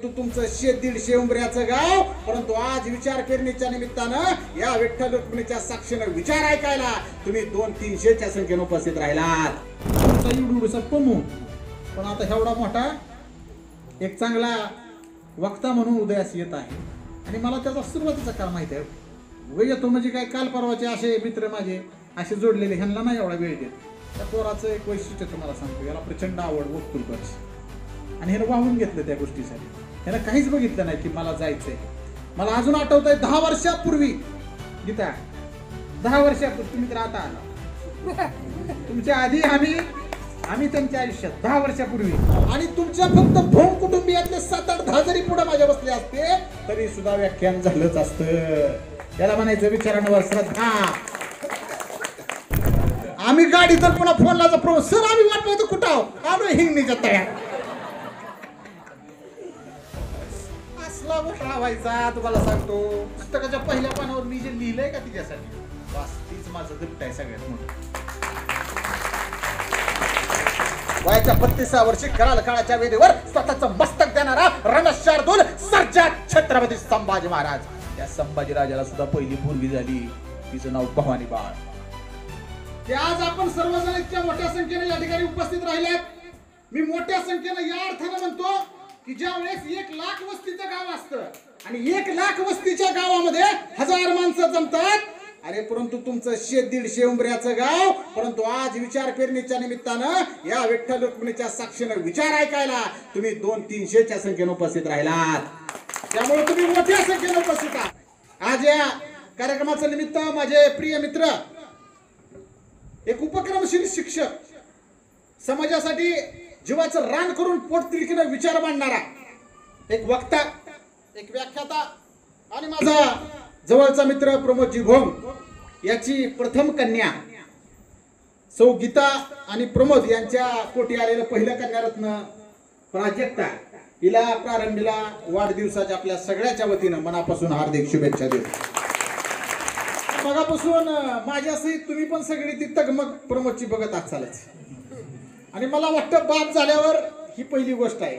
परंतु तुमचं 100-150 उंबऱ्याचं गाव, परंतु आज विचार पेरणीच्या निमित्तानं या विठ्ठल रुक्मिणीच्या साक्षीनं विचार ऐकायला तुम्ही 200-300च्या संख्येने उपस्थित राहिलात. तुमचा एवढूसा पमू, पण आता एवढा मोठा एक चांगला वक्ता म्हणून उदयास येत आहे आणि मला त्याचा सुरुवातीचा काळ माहिती आहे. येतो म्हणजे काय, काल परवाचे असे मित्र माझे असे जोडलेले, ह्यांना नाही एवढा वेळ देत. त्या पोराचं एक वैशिष्ट्य तुम्हाला सांगतो, याला प्रचंड आवड वक्तृत्वाची आणि ह्यानं वाहून घेतलं त्या गोष्टीसाठी. ह्यानं काहीच बघितलं नाही की मला जायचंय. मला अजून आठवत आहे 10 वर्षापूर्वी गीता, 10 वर्षापूर्वी तुम्ही तर आता आला, तुमच्या आधी आम्ही त्यांच्या आयुष्यात 10 वर्षापूर्वी, आणि तुमच्या फक्त भोम कुटुंबियातले 7-8-10 जरी पुढे माझ्या बसले असते तरी सुद्धा व्याख्यान झालंच असतं. त्याला म्हणायचं विचारांवर श्रद्धा. आम्ही गाडी तर पुन्हा फोन लावतो, सर आम्ही वाट पाहतो कुठं आलो हिंगणीच्या तळ्यात. असला घोटाळा व्हायचा. तुम्हाला सांगतो, पुस्तकाच्या पहिल्या पानावर मी जे लिहिलंय का तिच्यासाठी, बस तीच माझं गिफ्ट आहे सगळ्यात मोठं. वयाच्या 32व्या वर्षी कराल काळाच्या वेदीवर स्वतःचं मस्तक देणारा रणशार्दूल सर्जा छत्रपती संभाजी महाराज. त्या संभाजीराजाला सुद्धा पहिली पोरगी झाली, तिचं नाव भवानी बाळ. ते आज आपण सर्वजण इतक्या मोठ्या संख्येने या ठिकाणी उपस्थित राहिल्यात. मी मोठ्या संख्येने या अर्थाने म्हणतो की ज्या वेळेस 1 लाख वस्तीचं गाव असतं आणि 1 लाख वस्तीच्या गावामध्ये 1000 माणसं जमतात. अरे परंतु तुमचं 100-150 उंबऱ्याचं गाव, परंतु आज विचार पेरणीच्या निमित्तानं या विठ्ठल रुक्मिणीच्या साक्षीनं विचार ऐकायला तुम्ही 200-300च्या संख्येने उपस्थित राहिलात. त्यामुळे तुम्ही मोठ्या संख्येने उपस्थित आहात. आज या कार्यक्रमाचं निमित्त माझे प्रिय मित्र, एक उपक्रमशील शिक्षक, समाजासाठी जीवाचं रान करून पोटतिडकीनं विचार मांडणारा एक वक्ता, एक व्याख्याता आणि माझा जवळचा मित्र प्रमोदजी भोंग, याची प्रथम कन्या सौ गीता आणि प्रमोद यांच्या पोटी आलेलं पहिलं कन्यारत्न प्राजक्ता, हिला प्रारंभीला वाढदिवसाच्या आपल्या सगळ्याच्या वतीनं मनापासून हार्दिक शुभेच्छा देतो. मगापासून माझ्यासहित तुम्ही पण सगळी ती तगमग प्रमोदची बघत असालच. आणि मला वाटतं बाप झाल्यावर ही पहिली गोष्ट आहे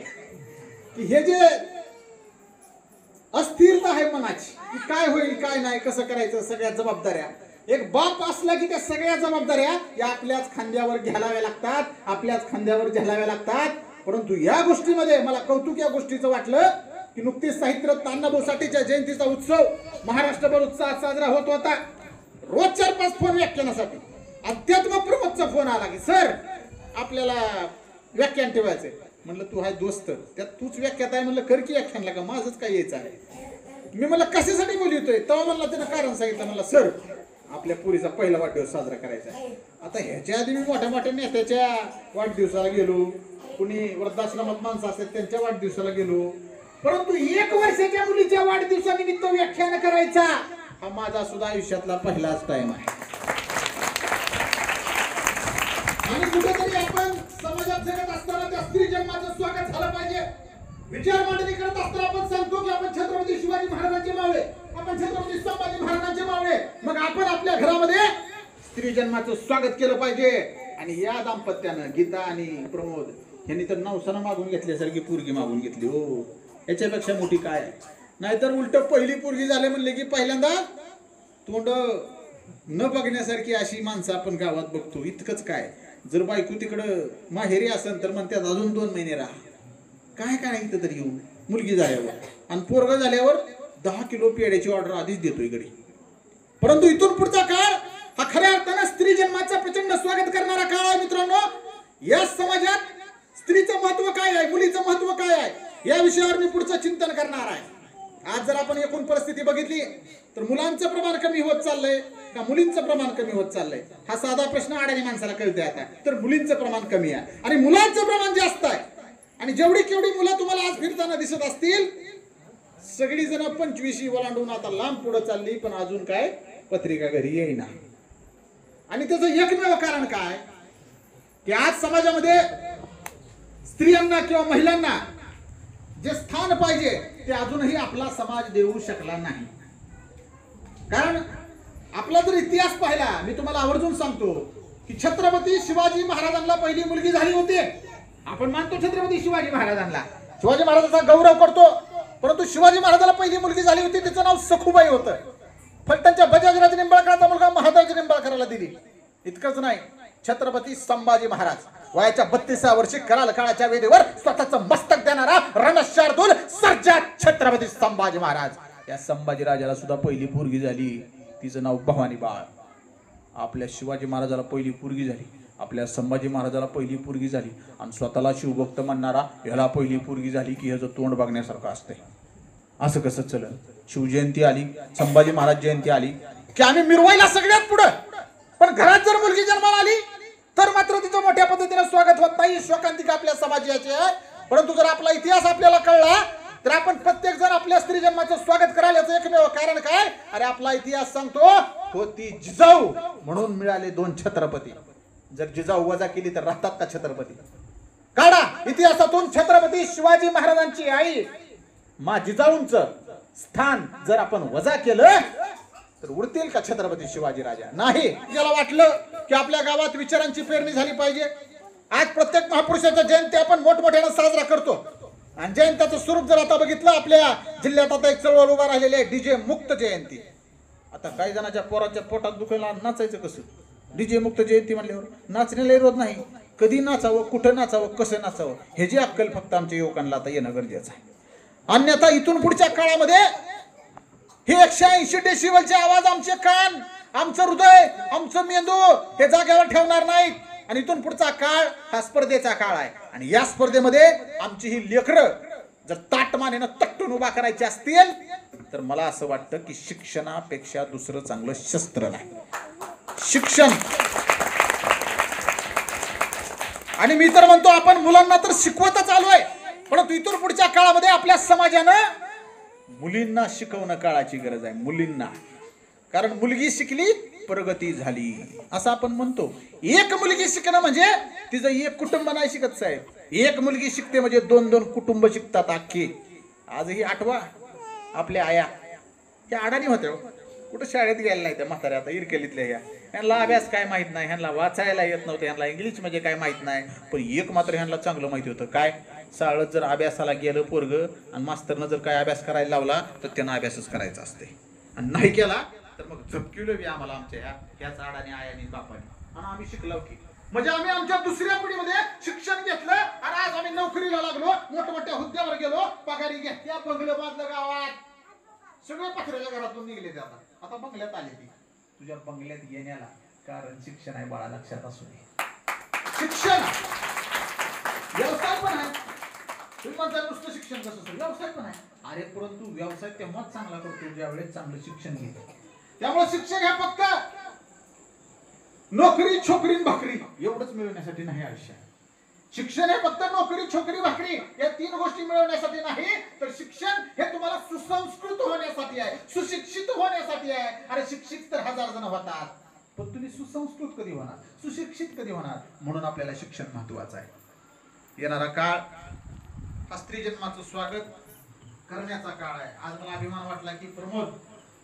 की हे जे अस्थिरता आहे मनाची, की काय होईल काय नाही, कसं करायचं, सगळ्या जबाबदाऱ्या एक बाप असला की त्या सगळ्या जबाबदाऱ्या या आपल्याच खांद्यावर घ्यालाव्या लागतात, आपल्याच खांद्यावर झेलाव्या लागतात. परंतु या गोष्टीमध्ये मला कौतुक या गोष्टीचं वाटलं की नुकतीच साहित्यरत्न अण्णाभाऊ साठेच्या जयंतीचा उत्सव महाराष्ट्रभर उत्साहात साजरा होत होता. रोज 4-5 फोन व्याख्यानासाठी. अध्यात्म प्रमोदचा फोन आला की सर आपल्याला व्याख्यान ठेवायचंय. म्हणलं तू हाय दोस्त, त्यात तूच व्याख्यात आहे, म्हणलं कर की व्याख्यानला, का माझंच काय यायचं आहे. मी म्हणलं कशासाठी बोलतोय, तेव्हा म्हणला त्यानं कारण सांगितलं. म्हणलं सर आपल्या पुरीचा पहिला वाढदिवस साजरा करायचा आहे. आता ह्याच्या आधी मी मोठ्या मोठ्या नेत्याच्या वाढदिवसाला गेलो, कुणी वृद्धाश्रमात माणसं असतात त्यांच्या वाढदिवसाला गेलो, परंतु 1 वर्षाच्या मुलीच्या वाढदिवसानिमित्त व्याख्यान करायचा हा माझा सुद्धा आयुष्यातला पहिलाच टाइम आहे. आणि कुठेतरी आपण समाजात जगत असताना त्या स्त्री जन्माचं स्वागत झालं पाहिजे. विचार मांडणी करत असताना आपण सांगतो की आपण छत्रपती शिवाजी महाराजांचे मावळे, आपण छत्रपती संभाजी महाराजांचे मावळे, मग आपण आपल्या घरामध्ये स्त्री जन्माचं स्वागत केलं पाहिजे. आणि या दाम्पत्यानं गीता आणि प्रमोद यांनी तर नवसानं मागून घेतल्यासारखी पोरगी मागून घेतली. हो, याच्यापेक्षा मोठी काय आहे. नाहीतर उलट पहिली पोरगी झाले म्हणले की पहिल्यांदा तोंड न बघण्यासारखी अशी माणसं आपण गावात बघतो. इतकंच काय, जर बायको तिकडं माहेरी असेल तर म्हणतात अजून 2 महिने राहा. काय काय इथं तरी येऊन मुलगी झाल्यावर आणि पोरगा झाल्यावर 10 किलो पेड्याची ऑर्डर आधीच देतोय घरी. परंतु इथून पुढचा काळ हा खऱ्या अर्थानं स्त्री जन्माचं प्रचंड स्वागत करणारा काळ आहे. मित्रांनो, या समाजात स्त्रीचं महत्व काय आहे, मुलीचं महत्व काय आहे, या विषयावर मी पुढचं चिंतन करणार आहे. आज जर आपण एकूण परिस्थिती बघितली तर मुलांचं प्रमाण कमी होत चाललंय का मुलींचं प्रमाण कमी होत चाललंय, हा साधा प्रश्न अडाणी माणसाला कळतोय आता. तर मुलींचं प्रमाण कमी आहे आणि मुलांचं प्रमाण जास्त आहे. आणि जेवढी केवढी मुलं तुम्हाला आज फिरताना दिसत असतील, सगळी जण 25 ओलांडून आता लांब पुढे चालली, पण अजून काय पत्रिका घरी येईना. आणि त्याचं एकमेव कारण काय की आज समाजामध्ये स्त्रियांना किंवा महिलांना जे स्थान पाहिजे ते अजूनही आपला समाज देऊ शकला नाही. कारण आपला जर इतिहास पाहिला, मी तुम्हाला आवर्जून सांगतो की छत्रपती शिवाजी महाराजांना पहिली मुलगी झाली होती. आपण मानतो छत्रपती शिवाजी महाराजांना, शिवाजी महाराजांचा गौरव करतो, परंतु शिवाजी महाराजाला पहिली मुलगी झाली होती, तिचं नाव सखुबाई होतं. फलटणच्या बजाजराज निंबाळकरांचा मुलगा महादाजी निंबाळकराला दिली. इतकंच नाही, छत्रपती संभाजी महाराज वयाच्या 32व्या वर्षी कराल काळाच्या वेदीवर स्वतःचं मस्तक देणारा रणशार्दूल सर्जा छत्रपती संभाजी महाराज. या संभाजी राजाला सुद्धा पहिली पोरगी झाली, तिचं नाव भवानी बाळ. आपल्या शिवाजी महाराजाला पहिली पोरगी झाली, आपल्या संभाजी महाराजाला पहिली पोरगी झाली, आणि स्वतःला शिवभक्त म्हणणारा याला पहिली पोरगी झाली की ह्याचं तोंड बघण्यासारखं असतंय. असं कसं चलन? शिवजयंती आली, संभाजी महाराज जयंती आली की आम्ही मिरवायला सगळ्यात पुढं, पण घरात जर मुलगी जन्माला आली तर मात्र तिचं मोठ्या पद्धतीने स्वागत होत नाही. शोकांतिका आपल्या समाजाची आहे. परंतु जर आपला इतिहास आपल्याला कळला तर आपण प्रत्येक जण आपल्या स्त्री जन्माचं स्वागत करायला याचं एकमेव कारण काय? अरे आपला इतिहास सांगतो होती जिजाऊ म्हणून मिळाले 2 छत्रपती. जर जिजाऊ वजा केली तर राहतात का छत्रपती? काढा इतिहासातून छत्रपती शिवाजी महाराजांची आई मा जिजाऊंचं स्थान जर आपण वजा केलं तर उरतील का छत्रपती शिवाजी राजा? नाही. ज्याला वाटलं की आपल्या गावात विचारांची पेरणी झाली पाहिजे, आज प्रत्येक महापुरुषाच्या जयंती आपण मोठमोठ्याने साजरा करतो, आणि जयंतीचं स्वरूप जर आता बघितलं, आपल्या जिल्ह्यात आता एक चळवळ उभा राहिलेली आहे, डीजे मुक्त जयंती. आता काही जणांच्या पोराच्या पोटात दुखायला नाचायचं कसं? डीजे मुक्त जयंती म्हणल्यावर नाचण्याला विरोध नाही. कधी नाचावं, कुठं नाचावं, कसं नाचावं, हे जी अक्कल फक्त आमच्या युवकांना आता येणं गरजेचं आहे. अन्यथा इथून पुढच्या काळामध्ये हे 180 डेसिबलचे आवाज आमचे कान, आमचं हृदय, आमचं मेंदू हे जागेवर ठेवणार नाहीत. आणि इथून पुढचा काळ हा स्पर्धेचा काळ आहे, आणि या स्पर्धेमध्ये आमची ही लेकरं जर ताटमानेनं तट्टून उभा करायची असतील तर मला असं वाटतं की शिक्षणापेक्षा दुसरं चांगलं शस्त्र नाही, शिक्षण. आणि मी तर म्हणतो आपण मुलांना तर शिकवतच आलोय, परंतु इथून पुढच्या काळामध्ये आपल्या समाजानं मुलींना शिकवणं काळाची गरज आहे. मुलींना, कारण मुलगी शिकली प्रगती झाली असं आपण म्हणतो. एक मुलगी शिकणं म्हणजे तिचं एक कुटुंब नाही शिकत साहेब. एक मुलगी शिकते म्हणजे 2-2 कुटुंब शिकतात अख्खे. आजही आठवा आपल्या आया त्या अडाणी होत्या, कुठं शाळेत गेल्या नाही त्या म्हाताऱ्या, आता इरकेलीतल्या या. ह्यांना अभ्यास काय माहित नाही, ह्यांना वाचायला येत नव्हतं, ह्यांना इंग्लिश म्हणजे काय माहित नाही. पण एक मात्र ह्यांना चांगलं माहिती होतं, काय? शाळेत जर अभ्यासाला गेलं पोरग आणि मास्तरनं जर काय अभ्यास करायला लावला तर त्यांना अभ्यासच करायचा असते, आणि नाही केला तर मग झपकिवलं बी आम्हाला आमच्या ह्याच अडाणी आयानी बापाने, आणि आम्ही शिकलो की. म्हणजे आम्ही आमच्या दुसऱ्या पिढीमध्ये शिक्षण घेतलं आणि आज आम्ही नोकरीला लागलो, मोठमोठ्या हुद्द्यावर गेलो, पगारी घेतल्या, बंगलं बांधलं गावात, सगळे पत्र्याच्या घरातून निघले ते. आता बंगल्यात आले ती. तुझ्या बंगल्यात येण्याला कारण शिक्षण आहे बाळा, लक्षात असू दे. शिक्षण व्यवसाय पण आहे. तुम्ही म्हणता नुसतं शिक्षण कसं? व्यवसाय पण आहे. अरे परंतु व्यवसाय तेव्हाच चांगला करतो ज्यावेळेस चांगलं शिक्षण घेतो. त्यामुळे शिक्षण हे फक्त नोकरी, छोकरी, भाकरी एवढंच मिळवण्यासाठी नाही आयुष्य. शिक्षण हे फक्त नोकरी, छोकरी, भाकरी या 3 गोष्टी मिळवण्यासाठी नाही, तर शिक्षण हे तुम्हाला सुसंस्कृत होण्यासाठी आहे, सुशिक्षित होण्यासाठी आहे. अरे शिक्षित तर 1000 जण होतात, पण तुम्ही सुसंस्कृत कधी होणार, सुशिक्षित कधी होणार? म्हणून आपल्याला शिक्षण महत्वाचं आहे. येणारा काळ हा स्त्री जन्माचं स्वागत करण्याचा काळ आहे. आज मला अभिमान वाटला की प्रमोद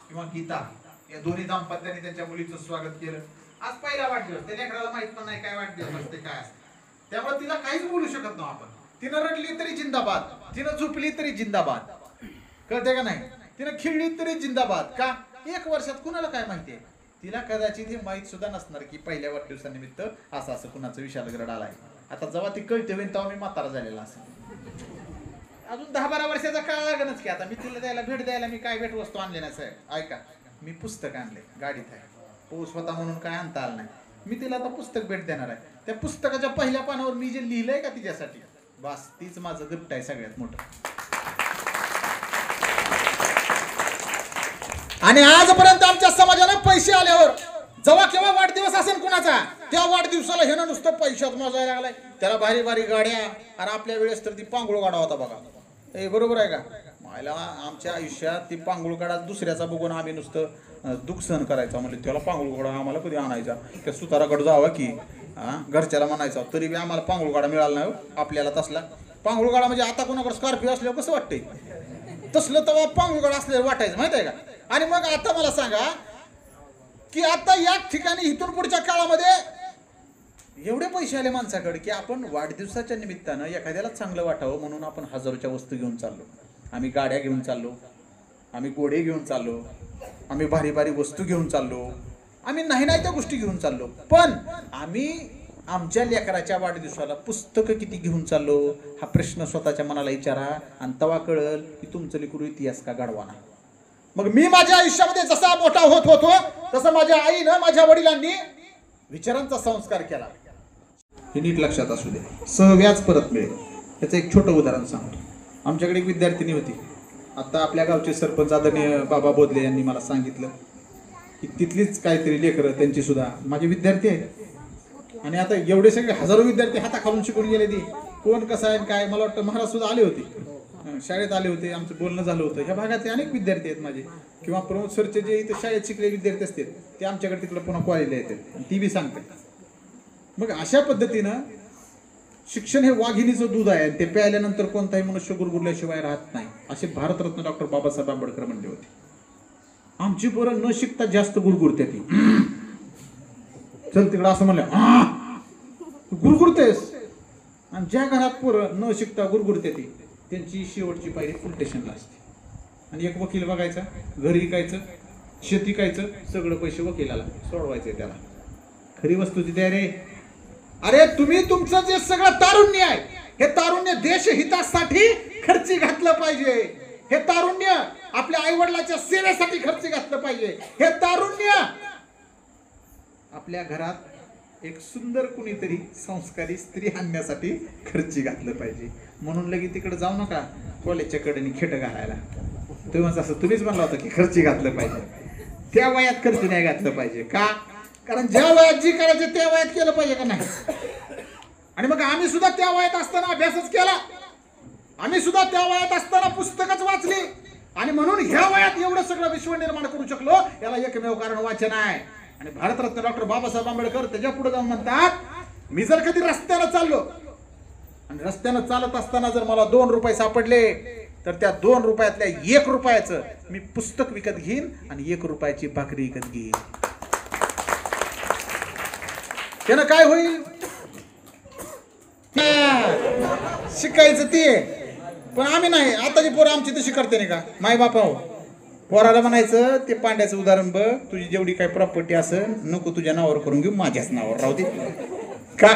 किंवा गीता या दोन्ही दाम्पत्यांनी त्यांच्या मुलीचं स्वागत केलं. आज पहिला वाढदिवस, त्या लेकराला माहित पण नाही काय वाढदिवस असते काय असते, त्यामुळे तिला काहीच बोलू शकत नाही आपण. तिनं रडली तरी जिंदाबाद, तिनं झोपली तरी जिंदाबाद, कळते का नाही? तिनं खिळली तरी जिंदाबाद. का? 1 वर्षात कुणाला काय माहितीये? तिला कदाचित हे माहित सुद्धा नसणार की पहिल्या वाढदिवसानिमित्त असं असं कुणाचं विशाल ग्रड आलाय. आता जेव्हा ती कळते होईल तेव्हा मी म्हातारा झालेला असेल. अजून 10-12 वर्षाचा काळ लागणच की. आता मी तिला द्यायला भेट द्यायला मी काय भेट वस्तू आणले नाही साहेब. ऐका, मी पुस्तक आणले गाडीत आहे, पाऊस होता म्हणून काय आणता आलं नाही. मी तिला आता पुस्तक भेट देणार आहे. त्या पुस्तकाच्या पहिल्या पानावर मी जे लिहिलंय का तिच्यासाठी, बस तीच माझं गिफ्ट आहे सगळ्यात मोठं. आणि आजपर्यंत आमच्या समाजाला पैसे आल्यावर जेव्हा केव्हा वाढदिवस असेल कुणाचा, त्या वाढदिवसाला हे नुसतं पैशात मोजायला लागलाय. त्याला भारी भारी गाड्या, आणि आपल्या वेळेस तर ती पांगुळ गाडा होता बघा. हे बरोबर आहे का? मला आमच्या आयुष्यात ती पांगुळ गाडा दुसऱ्याचा बघून आम्ही नुसतं दुःख सहन करायचं. म्हणजे त्याला पांगुळ गाडा आम्हाला कधी आणायचा, त्या सुताराकडे जावा की घरच्याला म्हणायचा, तरी बी आम्हाला पांगुळ गाडा मिळाला नाही आपल्याला. तसला पांगुळ गाडा म्हणजे आता कोणाकडे स्कॉर्पिओ असल्यावर कसं वाटतंय, तसलं तेव्हा पांगुळ गाडा असल्यावर वाटायचं, माहित आहे का? आणि मग आता मला सांगा की आता या ठिकाणी इथून पुढच्या काळामध्ये एवढे पैसे आले माणसाकडे की आपण वाढदिवसाच्या निमित्तानं एखाद्याला चांगलं वाटावं म्हणून आपण हजारोच्या वस्तू घेऊन चाललो. आम्ही गाड्या घेऊन चाललो, आम्ही घोडे घेऊन चाललो, आम्ही भारी भारी वस्तू घेऊन चाललो, आम्ही नाही त्या गोष्टी घेऊन चाललो. पण आम्ही आमच्या लेकराच्या वाढदिवसाला पुस्तकं किती घेऊन चाललो हा प्रश्न स्वतःच्या मनाला विचारा आणि तवा कळल की तुमचं लेकरू इतिहास का घडवाना. मग मी माझ्या आयुष्यामध्ये जसा मोठा होत होतो तसं माझ्या आईनं माझ्या वडिलांनी विचारांचा संस्कार केला. हे नीट लक्षात असू दे. सहव्याज परत मिळेल याचं एक छोटं उदाहरण सांगतो. आमच्याकडे एक विद्यार्थिनी होती. आता आपल्या गावचे सरपंच आदरणीय बाबा बोधले यांनी मला सांगितलं की तिथलीच काहीतरी लेकरं त्यांची सुद्धा माझे विद्यार्थी आहेत. आणि आता एवढे सगळे हजारो विद्यार्थी हाताखालून शिकून गेले. ती कोण कसं आहे काय मला वाटतं महाराज सुद्धा आले होते, शाळेत आले होते, आमचं बोलणं झालं होतं. ह्या भागातले अनेक विद्यार्थी आहेत माझे किंवा प्रमोद सरचे जे इथं शाळेत शिकलेले विद्यार्थी असतात ते आमच्याकडे तिकडे पुन्हा कॉलेजला येतात ती बी सांगतात. मग अशा पद्धतीनं शिक्षण हे वाघिणीचं दूध आहे आणि ते प्यायल्यानंतर कोणताही मनुष्य गुरगुरल्याशिवाय राहत नाही असे भारतरत्न डॉक्टर बाबासाहेब आंबेडकर म्हणले होते. आमची पोरं न शिकता जास्त गुरगुरते ती. चल तिकडं असं म्हणलं गुरगुरतेस. आणि ज्या घरात पोरं न शिकता गुरगुरते ती त्यांची शेवटची पायरी पोलीस स्टेशनला असते. आणि एक वकील बघायचा, घर विकायचं, शेती विकायचं, सगळं पैसे वकिलाला सोडवायचे त्याला. खरी वस्तूची तयारी. अरे तुम्ही तुमचं जे सगळं तारुण्य आहे हे तारुण्य देशहितासाठी खर्ची घातलं पाहिजे. हे तारुण्य आपल्या आईवडिलाच्या सेवेसाठी खर्ची घातलं पाहिजे. हे तारुण्य आपल्या घरात एक सुंदर कुणीतरी संस्कारी स्त्री आणण्यासाठी खर्ची घातलं पाहिजे. म्हणून लगे तिकडे जाऊ नका कॉलेजच्या कडेने खेट घालायला. तुम्ही असं तुम्हीच म्हणला होता की खर्ची घातलं पाहिजे. त्या वयात खर्च नाही घातलं पाहिजे. का? कारण ज्या वयात जी करायचं त्या वयात केलं पाहिजे का नाही. आणि मग आम्ही सुद्धा त्या वयात असताना अभ्यासच केला. आम्ही सुद्धा त्या वयात असताना पुस्तकच वाचली. आणि म्हणून ह्या वयात एवढं सगळं विश्व निर्माण करू शकलो याला एकमेव कारण वाचन आहे. आणि भारतरत्न डॉक्टर बाबासाहेब आंबेडकर त्याच्या पुढे जाऊन म्हणतात, मी जर कधी रस्त्यानं चाललो आणि रस्त्यानं चालत असताना जर मला 2 रुपये सापडले तर त्या 2 रुपयातल्या 1 रुपयाचं मी पुस्तक विकत घेईन आणि 1 रुपयाची भाकरी विकत घेईन. त्यानं काय होईल? शिकायचं ते. पण आम्ही नाही. आताची पोरं आमची तशी करते नाही का माय बापा हो. पोराला म्हणायचं ते पांड्याचं उदाहरण बघ, तुझी जेवढी काही प्रॉपर्टी असेल नको तुझ्या नावावर करून घेऊ, माझ्याच नावावर राहू दे. का?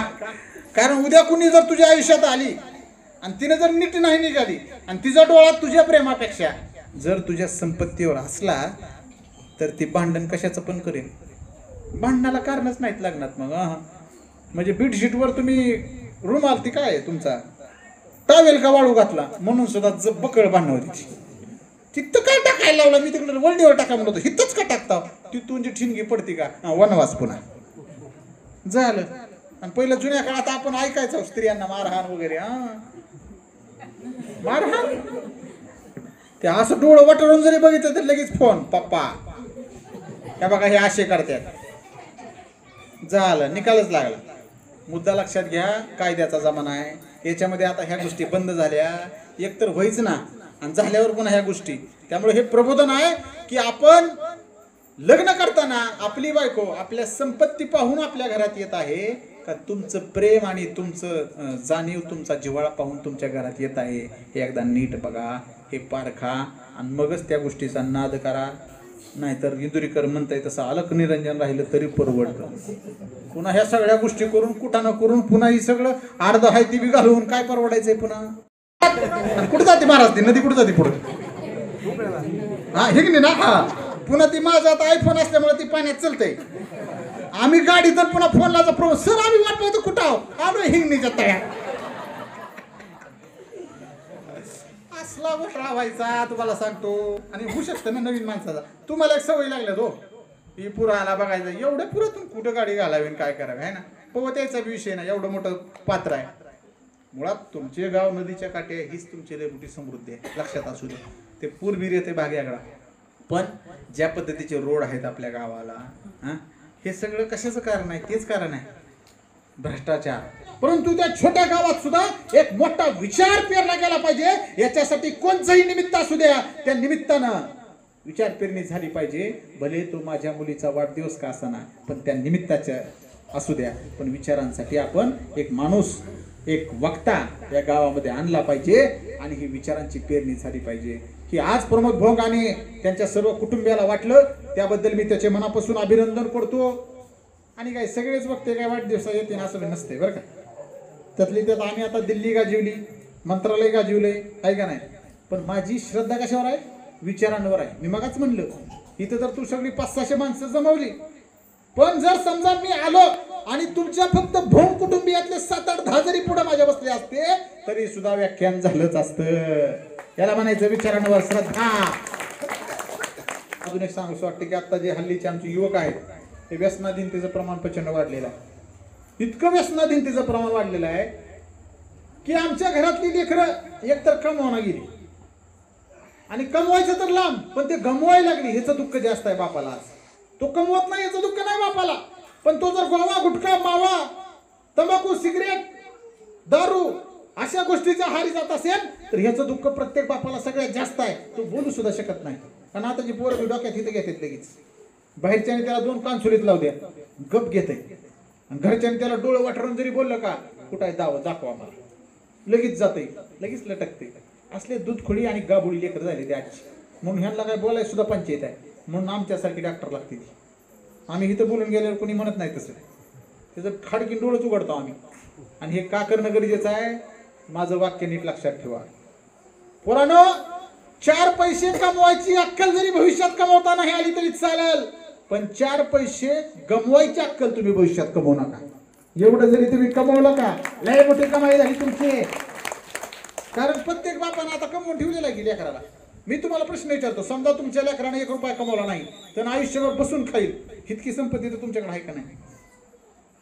कारण उद्या कुणी जर तुझ्या आयुष्यात आली आणि तिने जर नीट नाही निघाली आणि तिचा डोळा तुझ्या प्रेमापेक्षा जर तुझ्या संपत्तीवर असला तर ती भांडण कशाचं पण करेल. भांडणाला कारणच नाहीत लागणार. मग म्हणजे बेडशीटवर तुम्ही रुमाल ती काय तुमचा टावेल का वाळू घातला म्हणून सुद्धा बकळ भांडण होती. तिथं काय टाकायला लावलं? मी तिकडे वळणीवर टाका म्हणतो, हिथंच का टाकता? तिथून जी ठिणगी पडते का वनवास पुन्हा झालं. आणि पहिलं जुन्या काळात आपण ऐकायचो स्त्रियांना मारहाण वगैरे. मारहाण ते असं डोळं वटरून जरी बघितलं तर लगेच फोन पप्पा त्या बघा हे असे करतात. झालं, निकालच लागला. मुद्दा लक्षात घ्या, कायद्याचा जमाना आहे. याच्यामध्ये आता ह्या गोष्टी बंद झाल्या एकतर व्हायच ना आणि झाल्यावर पुन्हा ह्या गोष्टी. त्यामुळे हे प्रबोधन आहे की आपण लग्न करताना आपली बायको आपल्या संपत्ती पाहून आपल्या घरात येत आहे का तुमचं प्रेम आणि तुमचं जाणीव तुमचा जिव्हाळा पाहून तुमच्या घरात येत आहे हे एकदा नीट बघा, हे पारखा आणि मगच त्या गोष्टीचा नाद करा. नाहीतर इंदुरीकर म्हणताय तसं अलक निरंजन राहिलं तरी परवडतं. पुन्हा ह्या सगळ्या गोष्टी करून कुठं ना करून पुन्हा ही सगळं अर्ध आहे ती बी घालवून काय परवडायचंय पुन्हा. कुठं जाते महाराज ती नदी कुठं जाते पुढे? हा हे की ना. हा पुन्हा ती माझा आता आयफोन असल्यामुळे ती पाण्यात चलते. आम्ही गाडी तर पुन्हा फोनला सर आम्ही वाट पाहतो कुठं आहो आलो हिंगणीच्या तळ्यात. असला गोष्ट व्हायचा तुम्हाला सांगतो. आणि होऊ शकतं ना नवीन माणसाचा. तुम्हाला एक सवय लागल्या तो ही पुराला बघायचं एवढ्या पुरातून कुठं गाडी घालावी काय करावी आहे ना. पवत यायचा विषय ना एवढं मोठं पात्र आहे. मुळात तुमचे गाव नदीच्या काठी हीच तुमची लय मोठी समृद्धी आहे लक्षात असू दे. ते पूर्वीर येते भाग्याकडा. पण ज्या पद्धतीचे रोड आहेत आपल्या गावाला हे सगळं कशाचं कारण आहे? तेच कारण आहे भ्रष्टाचार. परंतु त्या छोट्या गावात सुद्धा एक मोठा विचार पेरला गेला पाहिजे. याच्यासाठी कोणचंही निमित्त असू द्या त्या निमित्तानं विचार पेरणी झाली पाहिजे. भले तो माझ्या मुलीचा वाढदिवस का असेना पण त्या निमित्ताच्या असू द्या, पण विचारांसाठी आपण एक माणूस, एक वक्ता या गावामध्ये आणला पाहिजे आणि ही विचारांची पेरणी झाली पाहिजे. की आज प्रमोद भोंग आणि त्यांच्या सर्व कुटुंबियाला वाटलं, त्याबद्दल मी त्याचे मनापासून अभिनंदन करतो. आणि काय सगळेच वक्ते काय वाढदिवसा येते असं नसते बरं का. त्यातली त्यात आम्ही आता दिल्ली गाजवली, मंत्रालय गाजवले आहे का नाही, पण माझी श्रद्धा कशावर आहे? विचारांवर आहे. मी मगाच म्हणलं, इथं तर तू सगळी 500-600 माणसं जमवली, पण जर समजा मी आलो आणि तुमच्या फक्त भोंग कुटुंबियातले 7-8-10 जरी पुढे माझ्या बसले असते तरी सुद्धा व्याख्यान झालंच असतं. याला म्हणायचं विचारांवर श्रद्धा. अजून एक सांगू वाटतं की आता जे हल्लीचे आमचे युवक आहेत ते व्यसनाधीनतेचं प्रमाण प्रचंड वाढलेलं आहे. इतकं व्यसनाधीनतेचं प्रमाण वाढलेलं आहे की आमच्या घरातली लेकरं एकतर कमवणं गेली आणि कमवायचं तर लांब, पण ते गमवायला लागली ह्याचं दुःख जास्त आहे बापाला. आज तो कमवत नाही याचं दुःख नाही बापाला, पण तो जर गोवा, गुटखा, मावा, तंबाखू, सिगरेट, दारू अशा गोष्टीच्या आहारी जात असेल तर ह्याचं दुःख प्रत्येक बापाला सगळ्यात जास्त आहे. तो बोलू सुद्धा शकत नाही, कारण आता जी पोरं डोक्यात इथं घेतात लगेच. बाहेरच्याने त्याला 2 कानसुलीत लावू द्या, गप घेत आहे. घरच्याने त्याला डोळं वाटरून जरी बोललं का कुठं आहे दाखवा मला, लगेच जाते, लगेच लटकते. असले दूधखोळी आणि गाबुळी लेकर झाले ते आजची. म्हणून ह्यांना काय बोलायला सुद्धा पंचायत आहे. म्हणून आमच्यासारखी डॉक्टर लागते ती. आम्ही इथं बोलून गेल्यावर कोणी म्हणत नाही तसं, त्याचं खाडकीन डोळंच उघडतो आम्ही. आणि हे का करणं गरजेचं आहे? माझं वाक्य नीट लक्षात ठेवा पोरांनो. 4 पैसे कमवायची अक्कल जरी भविष्यात कमवता नाही आली तरी चालेल, पण 4 पैसे गमवायची अक्कल तुम्ही भविष्यात कमवू नका. एवढं जरी तुम्ही कमवलं का लय मोठी कमाई झाली तुमची. कारण प्रत्येक बापानं आता कमवून ठेवलेला आहे की लेकराला. मी तुम्हाला प्रश्न विचारतो, समजा तुमच्या लेकराने 1 रुपया कमवला नाही तर आयुष्यभर बसून खाईल, इतकी संपत्ती तर तुमच्याकडे आहे का नाही?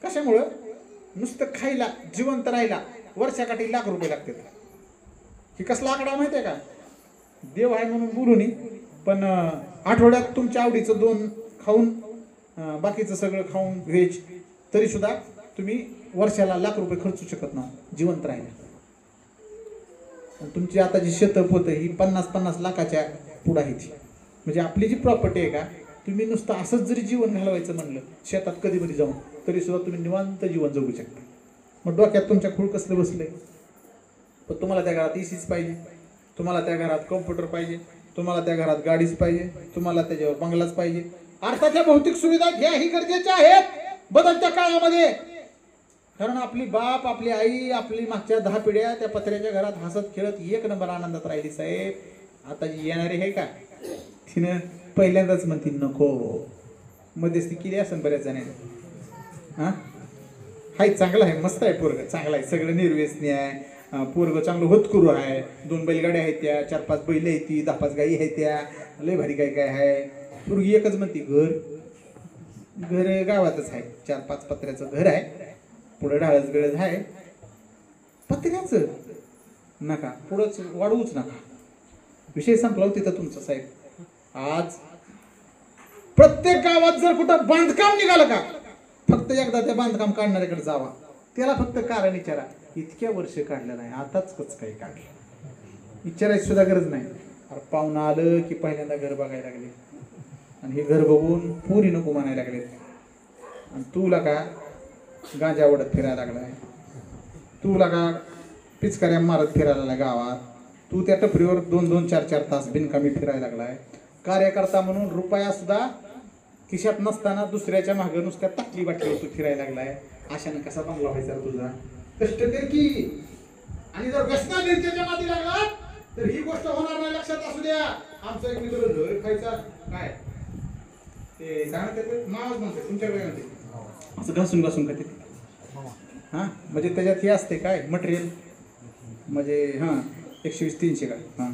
कशामुळं? नुसतं खायला, जिवंत राहायला वर्षाकाठी लाख रुपये लागतात. ही कसला आकडा माहिती आहे का? देव आहे म्हणून बोलू नये, पण आठवड्यात तुमच्या आवडीचं 2 खाऊन बाकीचं सगळं खाऊन व्हेज तरी सुद्धा तुम्ही वर्षाला लाख रुपये खर्चू शकत नाही जिवंत राहायला. तुमची आता जी शेतं पोतं ही 50-50 लाखाच्या पुढं आहे ती. म्हणजे आपली जी प्रॉपर्टी आहे का, तुम्ही नुसतं असंच जरी जीवन घालवायचं म्हणलं शेतात कधी जाऊन तरी सुद्धा तुम्ही निवांत जीवन जगू शकता. मग डोक्यात तुमच्या खूळ कसलं बसलंय? पण तुम्हाला त्या घरात एसीच पाहिजे, तुम्हाला त्या घरात कॉम्प्युटर पाहिजे, तुम्हाला त्या घरात गाडीच पाहिजे, तुम्हाला त्याच्यावर बंगलाच पाहिजे. अर्थाच्या भौतिक सुविधा घ्या ही गरजेच्या आहेत बदलत्या काळामध्ये. कारण आपली बाप, आपली आई, आपली मागच्या 10 पिढ्या त्या पत्र्याच्या घरात हसत खेळत 1 नंबर आनंदात राहिली साहेब. आता जी येणारी आहे का तिनं पहिल्यांदाच म्हणती नको. मध्यस्थी केली असेल बऱ्याच जणांनी. हां हाय चांगलं आहे, मस्त आहे पोरग, चांगलं आहे, सगळं निर्व्यसनी आहे, पोरग चांगलं होतकरू आहे, 2 बैलगाड्या आहेत त्या, 4-5 बैल आहेत ती, 10-5 गाई आहेत त्या, लय भारी काय काय आहे. पोरगी एकच म्हणती घर गावातच आहे, 4-5 पत्र्याचं घर आहे, पुढं ढाळच बिळच आहे, पत्र्याचं नका, पुढंच वाढवूच नका. विषय संपला तिथं तुमचा साहेब. आज प्रत्येक गावात जर कुठं बांधकाम निघालं का फक्त एकदा त्या बांधकाम काढणाऱ्याकडे जावा, त्याला फक्त कारण विचारा, इतक्या वर्ष काढलं नाही आताच कच काही काढलं, विचारायची सुद्धा गरज नाही. अरे पाहुणं आलं की पहिल्यांदा घर बघायला लागले आणि हे घर बघून पुरी नको म्हणायला लागले. आणि तुला का गांजा ओढत फिरायला लागलाय, तुला का पिचकाऱ्या मारत फिरायला लागला गावात, तू त्या टपरीवर 2-2, 4-4 तास बिनकामी फिरायला लागलाय. कार्यकर्ता म्हणून रुपया सुद्धा खिशात नसताना दुसऱ्याच्या मागे नुसत्या टाकली वाटली तू फिरायला लागलाय. अशाने कसा बंगला व्हायचा तुझा? कष्ट कर की. आणि जर व्यसनाधीनतेच्या नादी लागला तर ही गोष्ट होणार नाही, लक्षात असू द्या. आमचा एक मित्र लोरी खायचा काय ते काय म्हणते मावच म्हणते तुमच्याकडे म्हणते असं घासून घासून खाते. हां म्हणजे त्याच्यात हे असते काय मटेरियल म्हणजे हां 120-300 का हां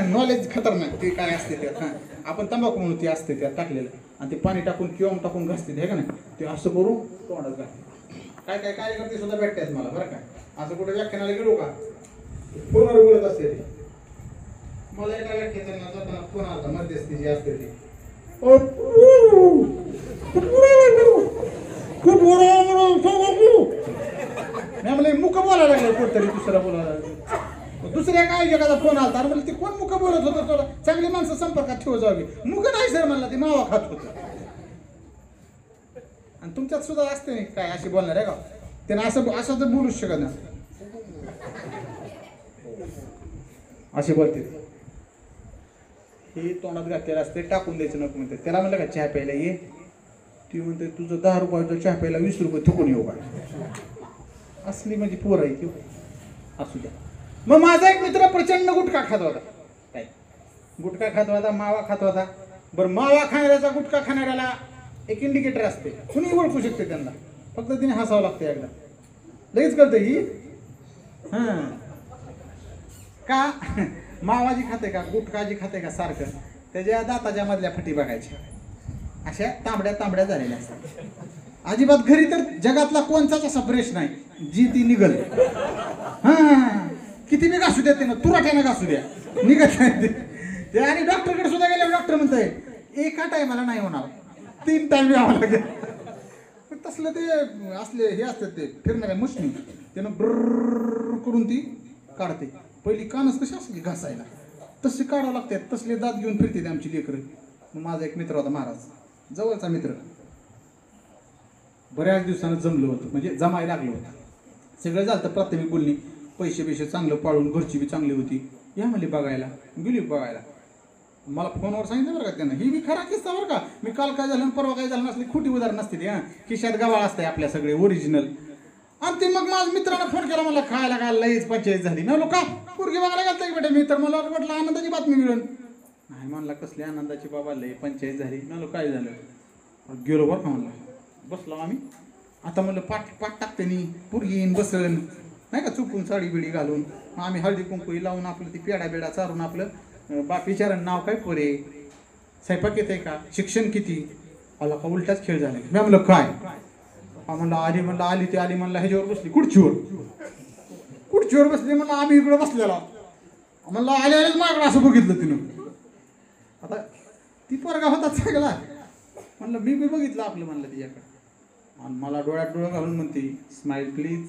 नॉलेज खतरनाक ते काय असते त्यात. हां आपण तंबाखू म्हणून ते असते त्यात टाकलेलं आणि ते पाणी टाकून किंवा टाकून घासते हे का नाही, ते असं करून तोंडात घालते. काय काय कार्यकर्ते सुद्धा भेटतात मला बरं काय. असं कुठे व्याख्यानाला गेलो का फोनवर बोलत असते ते. मला एका व्याख्यानाला जाताना फोन आला मध्यस्थी जी असते ती म्हणजे मुख बोलायला लागलं कोणतरी दुसरा बोलायला लागलं. दुसऱ्या काय जगाचा फोन आला म्हणजे ते कोण मुख बोलत होतं थोडं चांगली माणसं संपर्कात ठेव जावी. मुख नाही सर म्हणला ते मावा खात होतं. आणि तुमच्यात सुद्धा असते नाही काय अशी बोलणार आहे का त्यानं असं तर बोलूच शकत नाही असे बोलते हे तोंडात घातलेलं असते टाकून द्यायचं नको म्हणते त्याला म्हणलं का चहा प्यायला ये ती म्हणते तुझं 10 रुपयाचं चहा प्यायला 20 रुपये थुकून येऊ का असली म्हणजे पोर आहे ती असू द्या मग माझा एक मित्र प्रचंड गुटखा खात होता काय गुटखा खात होता मावा खात होता बरं मावा खाणाऱ्याचा गुटखा खाणाऱ्याला एक इंडिकेटर असते कुणी ओळखू शकते त्यांना फक्त तिने हसावं लागतं एकदा लगेच कळतं ही हां का मावाजी खाते का गुटखाजी खाते का सारखं त्याच्या दाताच्या मधल्या फटी बघायच्या अशा तांबड्या झालेल्या असतात अजिबात घरी तर जगातला कोणताच असा ब्रश नाही जी ती निघल हा किती बी घासू द्या त्यानं तुराट्यानं घासू द्या निघत नाही ते आणि डॉक्टरकडे सुद्धा गेल्यावर डॉक्टर म्हणतंय एका टायमाला नाही होणार 3 टाइम यावं लागेल तसलं ते असले हे असतात ते फिरणाऱ्या मशनी त्यानं ब्रर करून ती काढते पहिली कानच कशी असली घासायला तसे काढावं लागतात तसले दात घेऊन फिरते आमची लेकरं मग माझा एक मित्र होता महाराज जवळचा मित्र बऱ्याच दिवसानं जमलं होतं म्हणजे जमायला लागलं होतं सगळं झालं तर प्राथमिक बोलणी पैसे चांगलं पाळून घरची बी चांगली होती या म्हणली बघायला गेली बघायला मला फोनवर सांगितलं बरं का त्यांना ही बी खरा किस्सा बरं का मी काल काय झालं परवा काय झालं नसली खोटी उदाहरण नसते ती हां खिशात गवाळ असते आपल्या सगळे ओरिजिनल आणि ते मग माझ्या मित्रानं फोन केला मला खायला काय लईच पंचायत झाली ना लोक पोरगी बघायला घालता की बेटा मी तर मला वाटलं आनंदाची बातमी मिळून नाही म्हणला कसली आनंदाची बाबा लई पंचायत झाली ना लोक काय झालं गेलो बरं का म्हणला बसलो आम्ही आता म्हणलं पाठ टाकते नी पोरगी येईन बसन नाही का चुकून साडी बिडी घालून आम्ही हळदी कुंकू लावून आपलं ती पेडा बेडा चारून आपलं बापीचारण नाव काय पोरे स्वयंपाक येते का शिक्षण किती आला का उलटाच खेळ झाला मी म्हणलं काय म्हणलं आली ती आली म्हणलं ह्याच्यावर बसली खुर्चीवर बसली म्हणलं आम्ही इकडं बसलेला म्हणलं आलेच माझ्याकडे असं बघितलं तिनं आता ती पोरगा होता चांगला म्हणलं मी बी बघितलं आपलं म्हणलं तिच्याकडे आणि मला डोळ्यात डोळं घालून म्हणते स्माइल प्लीज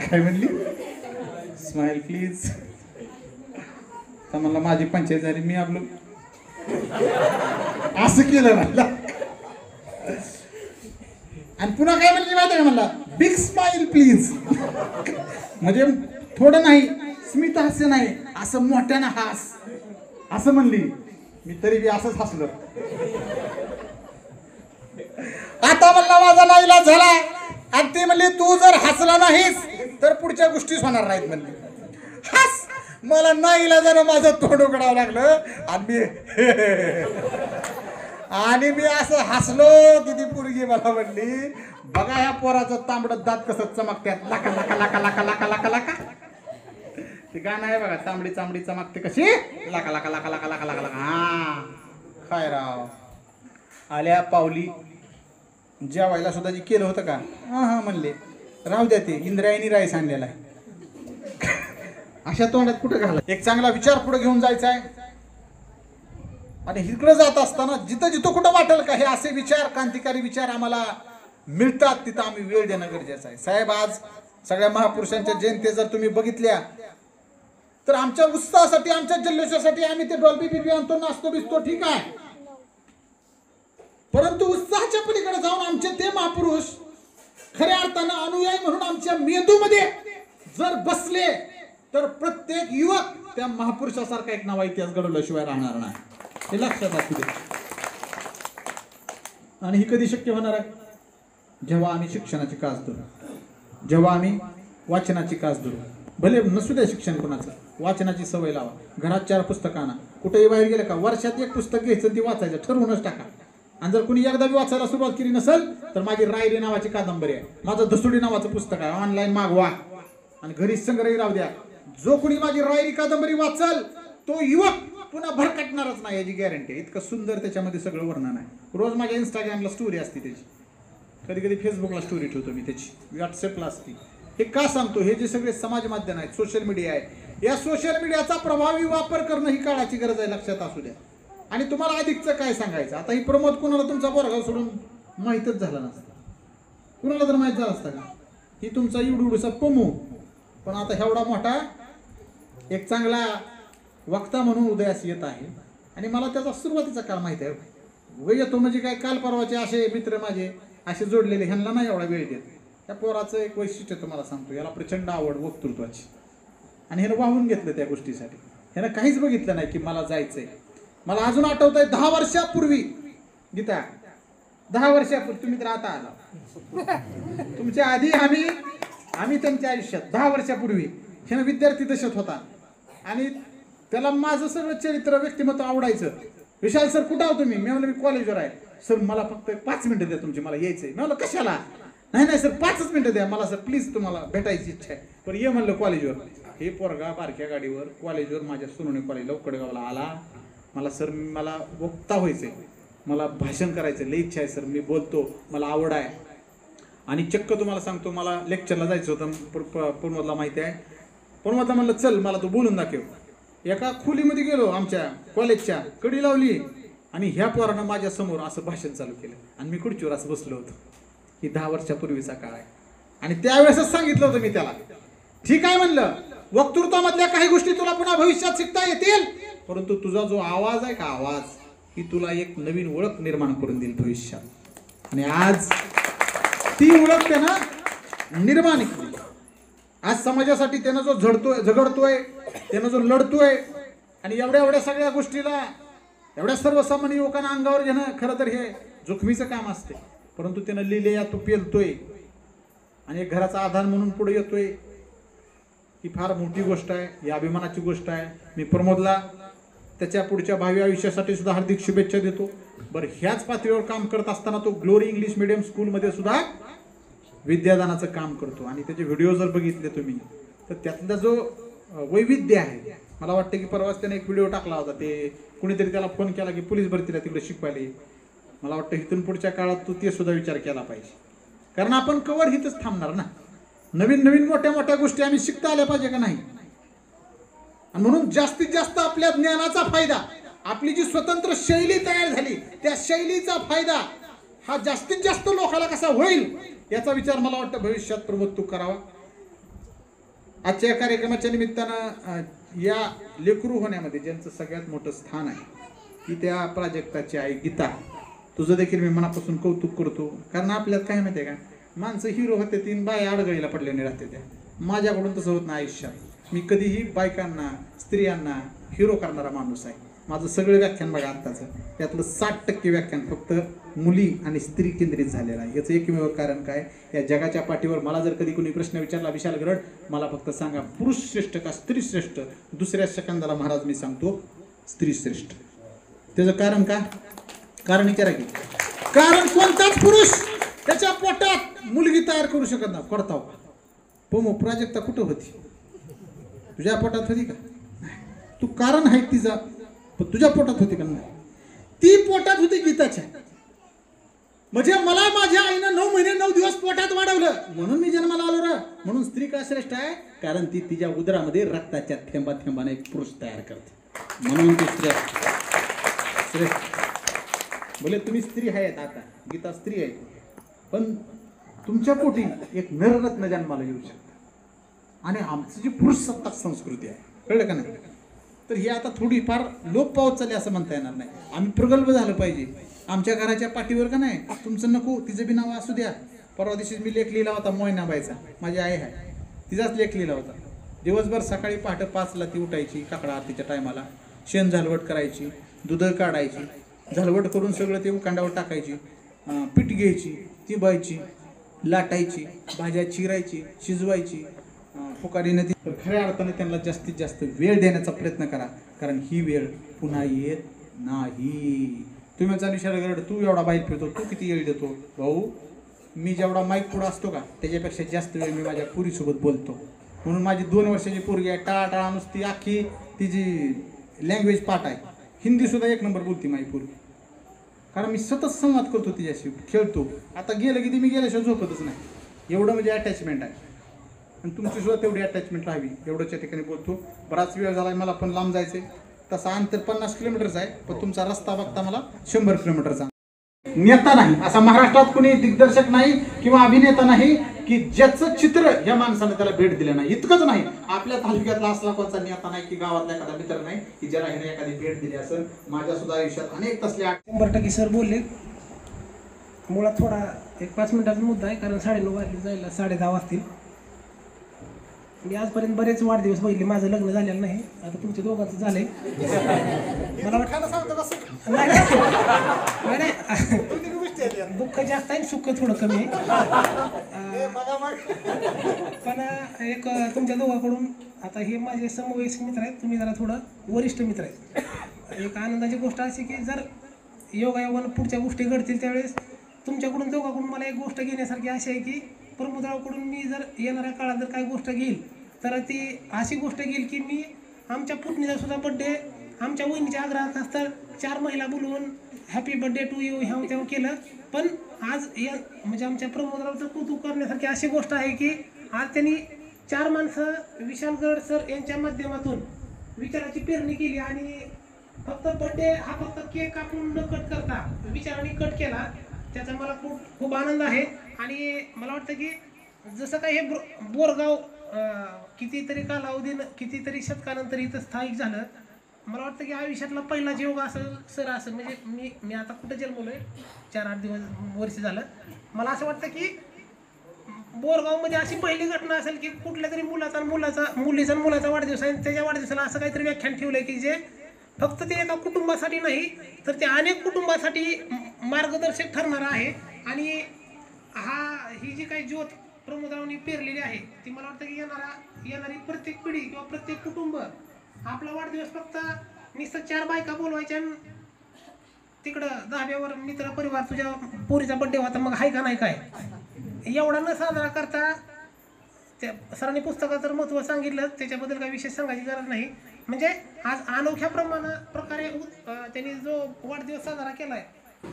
काय म्हणली स्माइल प्लीज तर म्हणलं माझी पंचायत झाली मी आपलं असं केलं म्हणलं आणि पुन्हा काय म्हणली माहिती का म्हणला बिग स्माइल प्लीज म्हणजे थोडं नाही स्मित हास्य नाही असं मोठ्यानं हास असं म्हणली मी तरी बी असंच हसलो आता म्हणला माझा नाईलाज झाला आणि ती म्हणली तू जर हसला नाहीस तर पुढच्या गोष्टीच होणार नाहीत म्हणली हस मला नाईलाजानं माझं तोंड उघडावं लागलं आणि मी असं हसलो की ती पोरगी मला म्हणली बघा ह्या पोराचं तांबडं दात कसं चमकत्यात लाका लाका लाका लाका लाका लाका लाका ते गाणं आहे बघा तांबडी चांबडी चमकते कशी लाका लाका लाका लाका लाका लाका लाका हा काय राव आल्या पावली जेवायला सुद्धा जी केलं होतं का हा म्हणले राहू द्या ते इंद्रायणी राईस आणलेला आहे अशा तोंडात कुठं घाला एक चांगला विचार पुढे घेऊन जायचा आहे आणि इकडे जात असताना जिथं जिथं कुठं वाटेल का हे असे विचार क्रांतिकारी विचार आम्हाला मिळतात तिथं आम्ही वेळ देणं गरजेचं आहे साहेब आज सगळ्या महापुरुषांच्या जयंती जर तुम्ही बघितल्या तर आमच्या उत्साहासाठी आमच्या जल्लोषासाठी आम्ही ते डॉल्बी बिल्बी आणतो नाचतो बिचतो ठीक आहे परंतु उत्साहाच्या पलीकडे जाऊन आमचे ते महापुरुष खऱ्या अर्थानं अनुयायी म्हणून आमच्या मेंदूमध्ये जर बसले तर प्रत्येक युवक त्या महापुरुषासारखा एक नवा इतिहास घडवल्याशिवाय राहणार नाही हे लक्षात असू दे आणि ही कधी शक्य होणार आहे जेव्हा आम्ही शिक्षणाची कास धरू जेव्हा आम्ही वाचनाची कास धरू भले नसू द्या शिक्षण कोणाचं वाचनाची सवय लावा घरात 4 पुस्तकं आणा कुठेही बाहेर गेलं का वर्षात 1 पुस्तक घ्यायचं ती वाचायचं ठरवूनच टाका आणि जर कोणी एकदा बी वाचायला सुरुवात केली नसेल तर माझी रायरी नावाची कादंबरी आहे माझं धसुडी नावाचं पुस्तक आहे ऑनलाईन मागवा आणि घरी संग्रही राहू द्या जो कोणी माझी रायरी कादंबरी वाचल तो युवक पुन्हा भरकटणारच नाही याची गॅरंटी आहे इतकं सुंदर त्याच्यामध्ये सगळं वर्णन आहे रोज माझ्या इंस्टाग्रामला स्टोरी असते त्याची कधी कधी फेसबुकला स्टोरी ठेवतो मी त्याची व्हॉट्सअपला असते हे का सांगतो हे जे सगळे समाज माध्यम आहेत सोशल मीडिया आहे या सोशल मीडियाचा प्रभावी वापर करणं ही काळाची गरज आहे लक्षात असू द्या आणि तुम्हाला अधिकचं काय सांगायचं आता ही प्रमोद कुणाला तुमचा बोरगाव सोडून माहीतच झाला नसता कुणाला तर माहीत झालं असतं का ही तुमचा इवडूडूसा पमू पण आता एवढा मोठा एक चांगला वक्ता म्हणून उदयास येत आहे आणि मला त्याचा सुरुवातीचा काळ माहिती आहे येतो म्हणजे काय, काल परवाचे असे मित्र माझे असे जोडलेले, ह्यांना नाही एवढा वेळ देत. त्या पोराचं एक वैशिष्ट्य तुम्हाला सांगतो, याला प्रचंड आवड वक्तृत्वाची, आणि ह्यानं वाहून घेतलं त्या गोष्टीसाठी. ह्यानं काहीच बघितलं नाही की मला जायचंय. मला अजून आठवत आहे 10 वर्षापूर्वी, गीता 10 वर्षापूर्वी, तुम्ही तर आता आला, तुमच्या आधी आम्ही त्यांच्या आयुष्यात 10 वर्षापूर्वी ह्यानं विद्यार्थी दशेत होता, आणि त्याला माझं सगळं चरित्र व्यक्तिमत्व आवडायचं. विशाल सर कुठं आहो तुम्ही? मी म्हणलं मी कॉलेजवर आहे. सर मला फक्त 5 मिनिटं द्या तुमची, मला यायचंय. मी म्हणलं कशाला? नाही सर 5च मिनिटं द्या मला सर, प्लीज तुम्हाला भेटायची इच्छा आहे. पण ये म्हणलं कॉलेजवर. हे पोरगा बारक्या गाडीवर कॉलेजवर माझ्या सोनवणे कॉलेजला उकडगावला आला. मला सर मला वक्ता व्हायचंय, मला भाषण करायचं लई इच्छा आहे सर, मी बोलतो, मला आवड आहे. आणि चक्क तुम्हाला सांगतो, मला लेक्चरला जायचं होतं पुणमधला, माहिती आहे पुणमधला. म्हणलं चल मला तू बोलून दाखव. एका खोलीमध्ये गेलो, आमच्या कॉलेजच्या कडी लावली, आणि ह्या पोरानं माझ्या समोर असं भाषण चालू केलं, आणि मी खुर्चीवर असं बसलो होतो. ही 10 वर्षापूर्वीचा काळ आहे. आणि त्यावेळेसच सांगितलं होतं मी त्याला, ठीक आहे म्हणलं, वक्तृत्वामधल्या काही गोष्टी तुला पुन्हा भविष्यात शिकता येतील, परंतु तुझा जो आवाज आहे का, आवाज ही तुला एक नवीन ओळख निर्माण करून देईल भविष्यात. आणि आज ती ओळख त्यानं निर्माण केली. आज समाजासाठी त्यानं जो झगडतोय, त्यानं जो लढतोय, आणि एवढ्या सगळ्या गोष्टीला एवढ्या सर्वसामान्य लोकांना अंगावर घेणं खरं तर हे जोखमीचं काम असते. परंतु त्यानं लिहिले या तो पेलतोय, आणि एक घराचा आधार म्हणून पुढे येतोय. ही फार मोठी गोष्ट आहे, ही अभिमानाची गोष्ट आहे. मी प्रमोदला त्याच्या पुढच्या भावी आयुष्यासाठी सुद्धा हार्दिक शुभेच्छा देतो. बरं, ह्याच पातळीवर काम करत असताना तो ग्लोरी इंग्लिश मीडियम स्कूलमध्ये सुद्धा विद्यादानाचं काम करतो. आणि त्याचे व्हिडिओ जर बघितले तुम्ही तर त्यातला जो वैविध्य आहे, मला वाटतं की परवाच त्याने एक व्हिडिओ टाकला होता, ते कुणीतरी त्याला फोन केला की पोलीस भरतीला तिकडे शिकवायला. मला वाटतं इथून पुढच्या काळात तू ते सुद्धा विचार केला पाहिजे, कारण आपण कवर हिथंच थांबणार ना. नवीन मोठ्या गोष्टी आम्ही शिकता आल्या पाहिजे का नाही. आणि म्हणून जास्तीत जास्त आपल्या ज्ञानाचा फायदा, आपली जी स्वतंत्र शैली तयार झाली, त्या शैलीचा फायदा हा जास्तीत जास्त लोकांना कसा होईल याचा विचार मला वाटतं भविष्यात प्रमुख तू करावा. आजच्या या कार्यक्रमाच्या निमित्तानं या लेकरू होण्यामध्ये ज्यांचं सगळ्यात मोठं स्थान आहे की त्या प्राजक्ताची आई गीता, तुझं देखील मी मनापासून कौतुक करतो. कारण आपल्यात काय माहिती आहे का, माणसं हिरो होते, 3 बाया आडगळीला पडल्याने राहते. त्या माझ्याकडून तसं होत नाही आयुष्यात. मी कधीही बायकांना, स्त्रियांना हिरो करणारा माणूस आहे. माझं सगळं व्याख्यान बघा आत्ताचं, त्यातलं 60% व्याख्यान फक्त मुली आणि स्त्री केंद्रित झालेलं आहे. याचं एकमेव कारण काय, या जगाच्या पाठीवर मला जर कधी कोणी प्रश्न विचारला, विशाल गरड मला फक्त सांगा पुरुष श्रेष्ठ का स्त्री श्रेष्ठ, दुसऱ्या सेकंदाला महाराज मी सांगतो स्त्री श्रेष्ठ. त्याचं कारण का, कारण विचारा की, कारण कोणताच पुरुष त्याच्या पोटात मुलगी तयार करू शकत नाही. करताव पोमो प्राजक्ता कुठं होती? तुझ्या पोटात होती का? तू कारण आहे तिचा, पण तुझ्या पोटात होती का नाही? ती पोटात होती गीताच्या. म्हणजे मला माझ्या आईनं 9 महिने 9 दिवस पोटात वाढवलं, म्हणून मी जन्माला आलो रा. म्हणून स्त्री का श्रेष्ठ आहे, कारण ती तिच्या उदरामध्ये रक्ताच्या थेंबाने एक पुरुष तयार करते, म्हणून ती श्रेष्ठ. बोले तुम्ही स्त्री आहेत, आता गीता स्त्री आहे, पण तुमच्या पोटी एक नररत्न जन्माला येऊ शकतं. आणि आमची जी पुरुष सत्ताक संस्कृती आहे, कळलं का नाही, तर ही आता थोडी फार लोप पावत चालली असं म्हणता येणार नाही. आम्ही प्रगल्भ झालं पाहिजे. आमच्या घराच्या पाठीवर का नाही, तुमचं नको, तिचं बी नाव असू द्या. परवा दिवशी मी लेख लिहिला होता, मोयनाबाईचा, माझी आई आहे, तिचाच लेख लिहिला होता. दिवसभर सकाळी पहाटे 5ला ती उठायची, काकडा आरतीच्या टायमाला शेण झालवट करायची, दूध काढायची, झालवट करून सगळं ते उकांडावर टाकायची, पीठ घ्यायची, ती बायची, लाटायची, भाज्या चिरायची, शिजवायची, फुकारीने ती. खऱ्या अर्थाने त्यांना जास्तीत जास्त वेळ देण्याचा प्रयत्न करा, कारण ही वेळ पुन्हा येत नाही. तुम्ही चालू शरगरड, तू एवढा बाईक फिरतो, तू किती वेळ देतो? भाऊ, मी जेवढा माईक पुढं असतो का त्याच्यापेक्षा जास्त वेळ मी माझ्या पुरीसोबत बोलतो. म्हणून माझी 2 वर्षाची पोरगी आहे, टाळाटाळा नुसती, अख्खी तिची लँग्वेज पाठ आहे, हिंदीसुद्धा 1 नंबर बोलती माझी पोरगी. कारण मी सतत संवाद करतो तिच्याशी, खेळतो. आता गेलं की ती मी गेल्याशिवाय झोपतच नाही, एवढं म्हणजे अटॅचमेंट आहे. आणि तुमची सुद्धा तेवढी अटॅचमेंट राहावी, एवढ्याच्या ठिकाणी बोलतो. बराच वेळ झाला, मला पण लांब जायचं आहे. तसा अंतर 50 किलोमीटरचा आहे, पण तुमचा रस्ता बघता मला 100 किलोमीटरचा. नेता नाही, असा महाराष्ट्रात कोणी दिग्दर्शक नाही किंवा अभिनेता नाही की ज्याचं चित्र या माणसानं त्याला भेट दिलं नाही. इतकंच नाही, आपल्या तालुक्यातला असला कोणता नेता नाही की गावातला एखादा मित्र नाही की ज्याला ह्याने एखादी भेट दिली असेल. माझ्या सुद्धा आयुष्यात अनेक तसल्या 100% सर बोलले. मुळात थोडा एक 5 मिनिटाचा मुद्दा आहे, कारण 9:30 वाजले, जायला 10:30 वाजतील. मी आजपर्यंत बरेच वाढदिवस बघितले, माझं लग्न झालेलं नाही, आता तुमच्या दोघांचं झालंय. मला वाटतं नाही, दुःख जास्त आहे, सुख थोडं कमी आहे. पण एक तुमच्या दोघांकडून, आता हे माझे समवयस्क मित्र आहेत, तुम्ही जरा थोडं वरिष्ठ मित्र आहेत. एक आनंदाची गोष्ट अशी की जर योगायोगानं पुढच्या गोष्टी घडतील त्यावेळेस तुमच्याकडून दोघांकडून मला एक गोष्ट घेण्यासारखी अशी आहे की प्रमोदरावकडून मी जर येणाऱ्या काळात जर काही गोष्ट घेईल तर ती अशी गोष्ट घेईल की मी आमच्या पुतणीचा सुद्धा बड्डे आमच्या वहिनीच्या आग्रहात असतं 4 महिला बोलवून हॅपी बड्डे टू यू ह्या तेव्हा केलं. पण आज या म्हणजे आमच्या प्रमोदरावचं कौतुक करण्यासारखी अशी गोष्ट आहे की आज त्यांनी 4 माणसं विशाल गड सर यांच्या माध्यमातून विचाराची पेरणी केली आणि फक्त बड्डे हा फक्त केक कापून न कट करता विचाराने कट केला. त्याचा मला खूप आनंद आहे. आणि मला वाटतं की जसं काही हे बोरगाव कितीतरी कालावधीनं कितीतरी शतकानंतर इथं स्थायिक झालं, मला वाटतं की आयुष्यातला पहिलाच योग असेल सर असं. म्हणजे मी आता कुठं जन्मलो आहे, 4-8 वर्ष झालं. मला असं वाटतं की बोरगावमध्ये अशी पहिली घटना असेल की कुठल्या तरी मुलीचा मुलाचा वाढदिवस आहे, त्याच्या वाढदिवसाला असं काहीतरी व्याख्यान ठेवलं आहे की जे फक्त ते एका कुटुंबासाठी नाही तर ते अनेक कुटुंबासाठी मार्गदर्शक ठरणार आहे. आणि ही जी काही ज्योत प्रमोदरावांनी पेरलेली आहे ती मला वाटतं की येणारी प्रत्येक पिढी किंवा प्रत्येक कुटुंब आपला वाढदिवस फक्त नुसतं 4 बायका बोलवायच्या तिकडं धाब्यावर मित्र परिवार तुझ्या पोरीचा बड्डे होता मग हाय का नाही काय एवढा न साजरा करता त्या सरांनी पुस्तकात तर महत्त्व सांगितलं, त्याच्याबद्दल काही विशेष सांगायची गरज नाही. म्हणजे आज अनोख्या प्रकारे त्यांनी जो वाढदिवस साजरा केलाय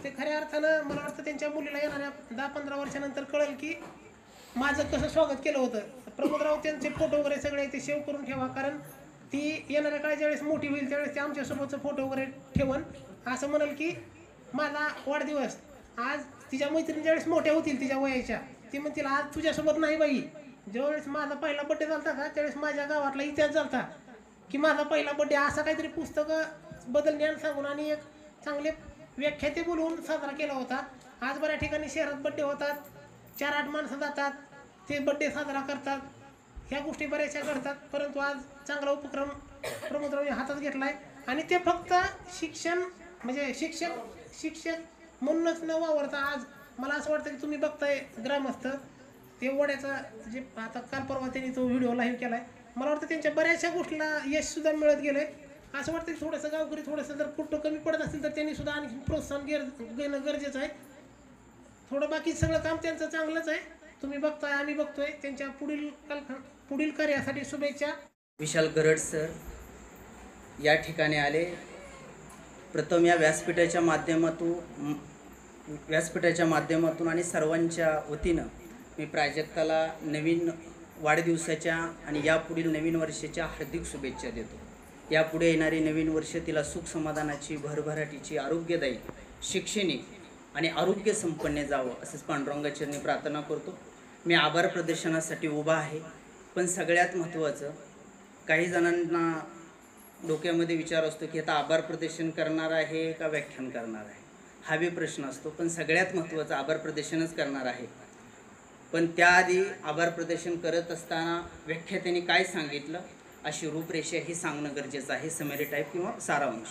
ते खऱ्या अर्थानं मला वाटतं त्यांच्या मुलीला येणाऱ्या 10-15 वर्षानंतर कळेल की माझं कसं स्वागत केलं होतं. प्रमोदराव त्यांचे फोटो वगैरे सगळे ते सेव्ह करून ठेवा, कारण ती येणाऱ्या काळात ज्यावेळेस मोठी होईल त्यावेळेस ते आमच्यासोबतचं फोटो वगैरे ठेवून असं म्हणाल की माझा वाढदिवस आज तिच्या मैत्रिणी ज्यावेळेस मोठ्या होतील तिच्या वयाच्या ती म्हणतील आज तुझ्यासोबत नाही बाई, ज्यावेळेस माझा पहिला बड्डे झाला का त्यावेळेस माझ्या गावातला इतिहास झाला की माझा पहिला बड्डे असा काहीतरी पुस्तकं बदल ज्ञान सांगून आणि एक चांगले व्याख्याते बोलवून साजरा केला होता. आज बऱ्या ठिकाणी शहरात बड्डे होतात, 4-8 माणसं जातात, ते बड्डे साजरा करतात, ह्या गोष्टी बऱ्याचशा घडतात. परंतु आज चांगला उपक्रम प्रमोदरावांनी हातात घेतला आहे आणि ते फक्त शिक्षण म्हणजे शिक्षक म्हणूनच न वावरता आज मला असं वाटतं की तुम्ही बघताय ग्रामस्थ ते वड्याचा जे आता काल परवा त्यांनी तो व्हिडिओ लाईव्ह केला आहे, मला वाटतं त्यांच्या बऱ्याचशा गोष्टीला यशसुद्धा मिळत गेलं आहे. असं वाटतं की थोडंसं गावकरी थोडंसं जर कुठं कमी पडत असेल तर त्यांनी सुद्धा आणखी प्रोत्साहन घेणं गरजेचं आहे. थोडं बाकी सगळं काम त्यांचं चांगलंच आहे, तुम्ही बघताय आम्ही बघतोय. त्यांच्या पुढील कार्यासाठी शुभेच्छा. विशाल गरड सर या ठिकाणी आले. प्रथम या व्यासपीठाच्या माध्यमातून आणि सर्वांच्या वतीनं मी प्राजक्ताला नवीन वाढदिवसाच्या आणि यापुढील नवीन वर्षाच्या हार्दिक शुभेच्छा देतो. यापुढे येणारे नवीन वर्ष तिला सुख समाधानाची भरभराटीची आरोग्यदायी शैक्षणिक आणि आरोग्य संपन्न जावं असंच पांडुरंगाचरणी प्रार्थना करतो. मी आभार प्रदर्शनासाठी उभा आहे. पण सगळ्यात महत्त्वाचं काही जणांना डोक्यामध्ये विचार असतो की आता आभार प्रदर्शन करणार आहे का व्याख्यान करणार आहे, हा बी प्रश्न असतो. पण सगळ्यात महत्त्वाचं आभार प्रदर्शनच करणार आहे. पण त्याआधी आभार प्रदर्शन करत असताना व्याख्यात्याने काय सांगितलं अशी रूपरेषा ही सांगणं गरजेचं आहे, समरी टाईप किंवा सारांश.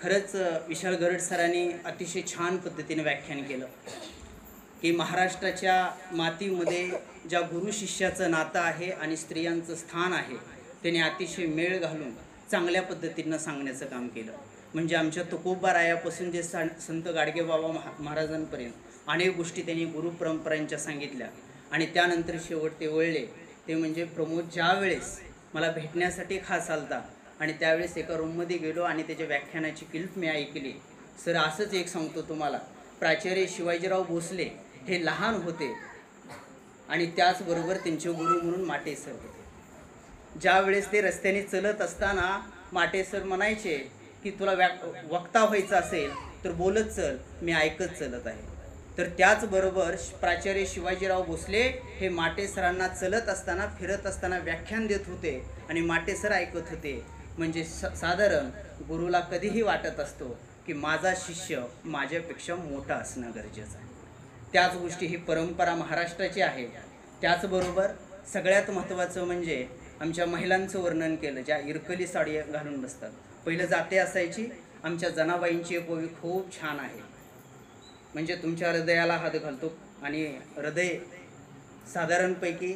खरंच विशाल गरड सरांनी अतिशय छान पद्धतीने व्याख्यान केलं की महाराष्ट्राच्या मातीमध्ये ज्या गुरु शिष्याचं नातं आहे आणि स्त्रियांचं स्थान आहे त्याने अतिशय मेळ घालून चांगल्या पद्धतीनं सांगण्याचं काम केलं. म्हणजे आमच्या तुकोबारायापासून जे संत गाडगेबाबा महाराजांपर्यंत अनेक गोष्टी त्यांनी गुरुपरंपरांच्या सांगितल्या. आणि त्यानंतर शेवट ते वळले ते म्हणजे प्रमोद ज्यावेळेस मला भेटण्यासाठी खास आलता आणि त्यावेळेस एका रूममध्ये गेलो आणि त्याच्या व्याख्यानाची क्लिप मी ऐकली. सर असंच एक सांगतो तुम्हाला, प्राचार्य शिवाजीराव भोसले हे लहान होते आणि त्याचबरोबर त्यांचे गुरु म्हणून माटे सर होते. ज्यावेळेस ते रस्त्याने चलत असताना माटे सर म्हणायचे की तुला वक्ता व्हायचं असेल तर बोलत चल, मी ऐकत चलत आहे. तर त्याचबरोबर प्राचार्य शिवाजीराव भोसले हे माटे सरांना चलत असताना फिरत असताना व्याख्यान देत होते आणि माटे सर ऐकत होते. म्हणजे साधारण गुरुला कधीही वाटत असतो की माझा शिष्य माझ्यापेक्षा मोठा असणं गरजेचं आहे. त्याच गोष्टी ही परंपरा महाराष्ट्राची आहे. त्याचबरोबर सगळ्यात महत्त्वाचं म्हणजे आमच्या महिलांचं वर्णन केलं, ज्या इरकली साडी घालून बसतात. पहिलं जाते असायची. आमच्या जनाबाईंची एक ओवी खूप छान आहे. म्हणजे तुमच्या हृदयाला हात घालतो आणि हृदय साधारणपैकी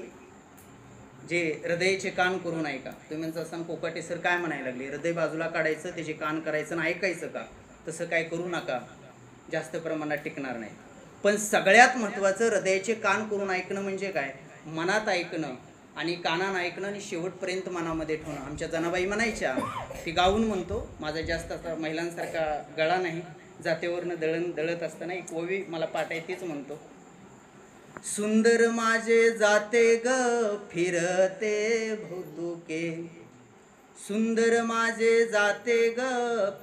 जे हृदयाचे कान करून ऐका. तुम्ही म्हणता असताना कोकाटे सर काय म्हणायला लागले, हृदय बाजूला काढायचं, त्याचे कान करायचं आणि ऐकायचं का? तसं काय करू नका, जास्त प्रमाणात टिकणार नाही. पण सगळ्यात महत्त्वाचं हृदयाचे कान करून ऐकणं म्हणजे काय, मनात ऐकणं आणि कानानं ऐकणं आणि शेवटपर्यंत मनामध्ये ठेवणं. आमच्या जनाबाई म्हणायच्या, ती गाऊन म्हणतो, माझा जास्त असा महिलांसारखा गळा नाही, जातेवरनं दळत असताना एक ओवी मला पाठ आहे, तीच म्हणतो. सुंदर माझे जाते ग फिरते भौतुके, सुंदर माझे जाते ग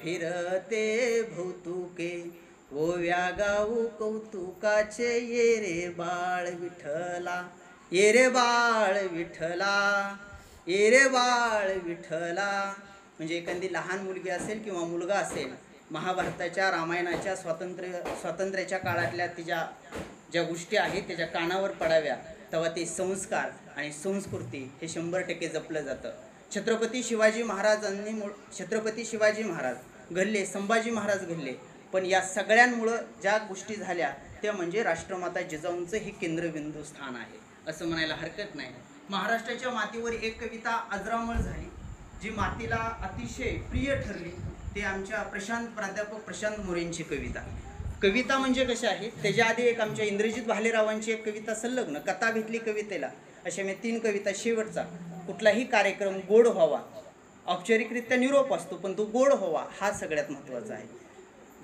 फिरते भौतुके, ओव्या गाऊ कौतुकाचे ये रे बाळ विठ्ठला, ये रे बाळ विठ्ठला, ये रे बाळ विठ्ठला. म्हणजे एखादी लहान मुलगी असेल किंवा मुलगा असेल, महाभारताच्या रामायणाच्या स्वातंत्र्याच्या काळातल्या तिच्या ज्या गोष्टी आहेत त्याच्या कानावर पडाव्या, तेव्हा ते संस्कार आणि संस्कृती हे 100% जपलं जातं. छत्रपती शिवाजी महाराज घडले, संभाजी महाराज घडले, पण या सगळ्यांमुळं ज्या गोष्टी झाल्या त्या म्हणजे राष्ट्रमाता जिजाऊंचं हे केंद्रबिंदू स्थान आहे असं म्हणायला हरकत नाही. महाराष्ट्राच्या मातीवर एक कविता अजरामर झाली, जी मातीला अतिशय प्रिय ठरली. ते आमच्या प्राध्यापक प्रशांत मोरेंची कविता म्हणजे कशी आहे, त्याच्या आधी एक आमच्या इंद्रजित भालेरावांची एक कविता संलग्न, कथा भेटली कवितेला, अशा मी 3 कविता. शेवटचा कुठलाही कार्यक्रम गोड व्हावा, औपचारिकरित्या निरोप असतो पण तो गोड व्हावा हा सगळ्यात महत्त्वाचा आहे.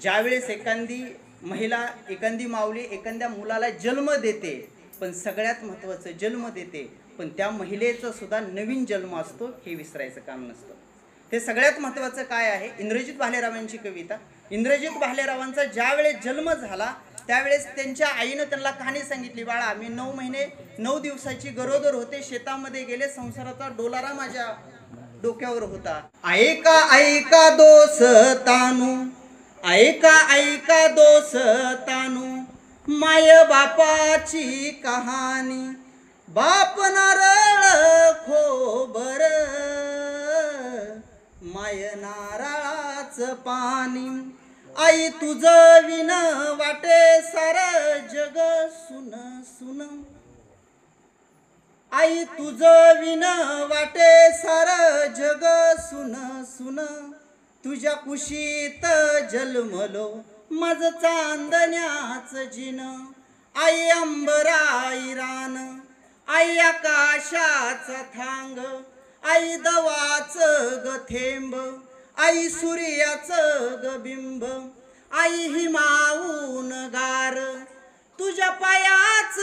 ज्यावेळेस एखादी महिला, एखादी माऊली एखाद्या मुलाला जन्म देते, पण सगळ्यात महत्त्वाचं जन्म देते, पण त्या महिलेचा सुद्धा नवीन जन्म असतो हे विसरायचं काम नसतं. ते सगळ्यात महत्त्वाचं काय आहे, इंद्रजित भालेरावांची कविता. इंद्रजित भालेरावांचा ज्यावेळेस जन्म झाला त्यावेळेस त्यांच्या आईनं त्यांना कहाणी सांगितली, बाळा मी 9 महिने 9 दिवसाची गरोदर होते, शेतामध्ये गेले, संसाराचा डोलारा माझ्या डोक्यावर होता. ऐका ऐका दोस्तानू, ऐका ऐका दोस्तानू, माय बापाची कहाणी. बाप नारळ खोबर, माय नारळाच पाणी. आई तुझं विन वाटे सार जग सुन सुन, आई तुझं विन वाटे सार जग सुन सुन. तुझ्या कुशीत जन्मलो माझ चांदण्याच जिन. आई अंबराई रान, आई आकाशाचा थांग, आई दवाच ग थेंब, आई सूर्याच ग बिंब, आई हिमावून गार. तुझ्या पायाच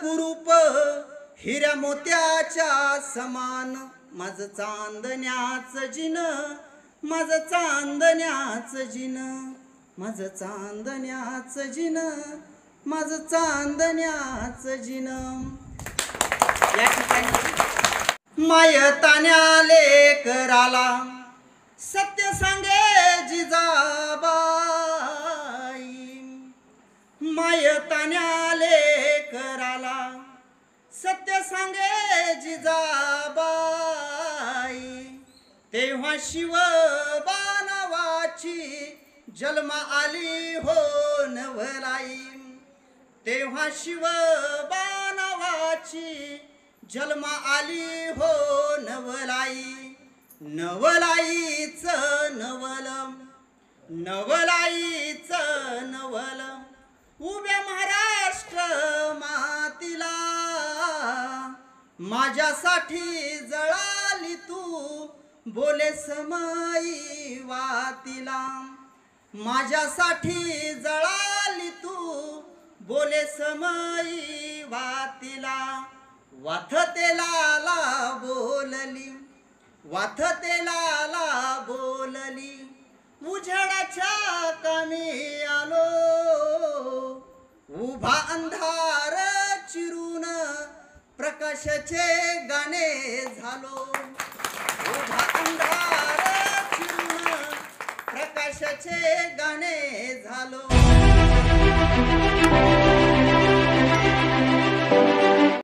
कुरूप हिऱ्या मोत्याच्या समान. माझ चांदण्याच जिन, माझ चांदण्याच जिन, माझ चांदण्याच जिन, माझ चांदण्याच जिन. या ठिकाणी माय तान्याले कराला सत्य सांगे जिजाबाई. माय तान्याले कराला सत्य सांगे जिजाबाई. तेव्हा शिवबा नावाची जन्म आली हो नवलाई. तेव्हा शिवबा नावाची जन्म आली हो नवलाई. नवलाईच नवल, नवलाईच नवल, उभ्या महाराष्ट्र मातीला. माझ्यासाठी जळाली तू बोले समाई वातीला. माझ्यासाठी जळाली तू बोले समाई वातीला. वाथतेला बोलली, वाथतेला बोलली, उजेडाच्या कामी आलो, उभा अंधार चिरून प्रकाशाचे गाणे झालो. उभा अंधार चिरून प्रकाशाचे गाणे झालो.